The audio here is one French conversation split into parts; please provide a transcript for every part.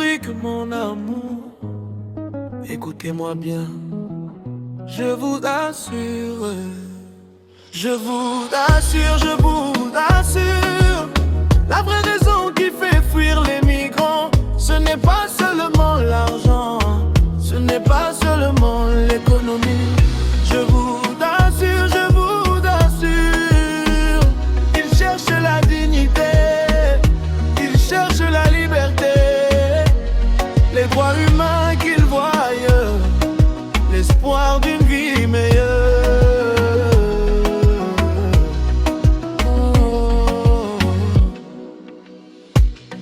Afrique, mon amour, écoutez-moi bien, je vous assure, je vous assure, la vraie raison qui fait fuir les migrants, ce n'est pas seulement l'argent, ce n'est pas seulement l'économie. Je vous assure, ils cherchent la dignité, ils cherchent la liberté, les droits humains qu'ils voient, l'espoir d'une vie meilleure.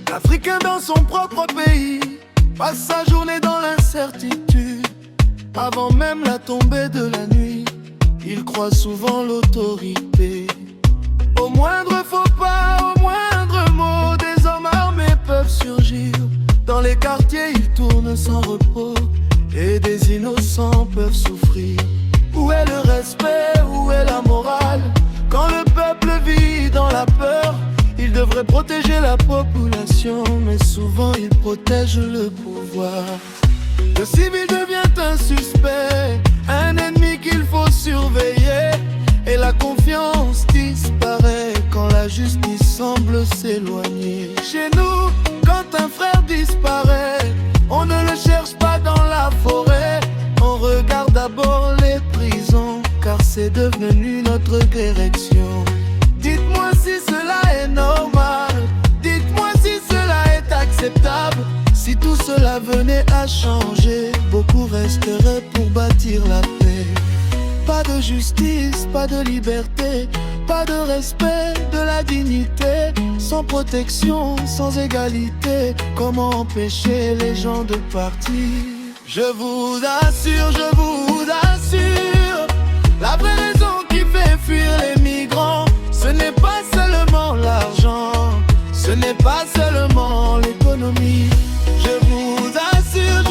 L'Africain dans son propre pays passe sa journée dans l'incertitude. Avant même la tombée de la nuit, il croit souvent l'autorité. Au moindre faux pas, au moindre mot, des hommes armés peuvent surgir. Dans les quartiers, ils tournent sans repos et des innocents peuvent souffrir. Où est le respect, où est la morale? Quand le peuple vit dans la peur, il devrait protéger la population, mais souvent il protège le pouvoir. Le civil devient un suspect, un ennemi qu'il faut surveiller, et la confiance disparaît quand la justice semble s'éloigner. Chez nous, quand un frère disparaît, on ne le cherche pas dans la forêt, on regarde d'abord les prisons, car c'est devenu notre direction. Dites-moi si cela est normal, dites-moi si cela est acceptable. Si tout cela venait à changer, beaucoup resteraient pour bâtir la paix. Pas de justice, pas de liberté, pas de respect de la dignité. Sans protection, sans égalité, comment empêcher les gens de partir? Je vous assure, la vraie raison qui fait fuir les migrants, ce n'est pas seulement l'argent, ce n'est pas seulement l'économie. Je vous assure,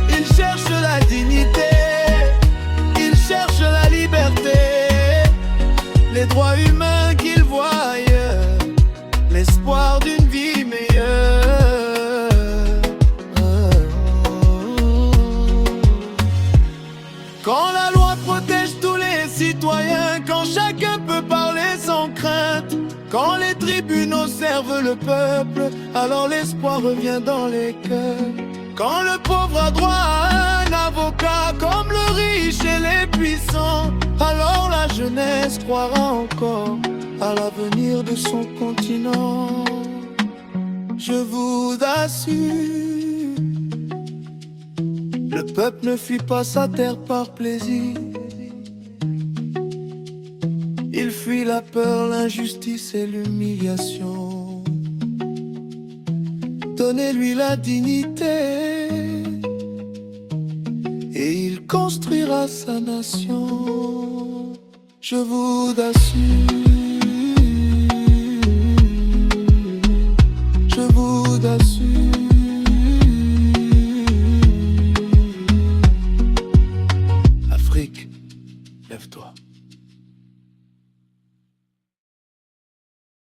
ils cherchent la dignité, ils cherchent la liberté, les droits humains qu'ils voient, l'espoir d'une vie meilleure. Quand la loi protège tous les citoyens, quand chacun peut parler sans crainte, quand les tribunaux servent le peuple, alors l'espoir revient dans les cœurs. Quand le pauvre a droit à un avocat, comme le riche et les puissants, alors la jeunesse croira encore à l'avenir de son continent. Je vous assure, le peuple ne fuit pas sa terre par plaisir. Il fuit la peur, l'injustice et l'humiliation. Donnez-lui la dignité et il construira sa nation. Je vous assure.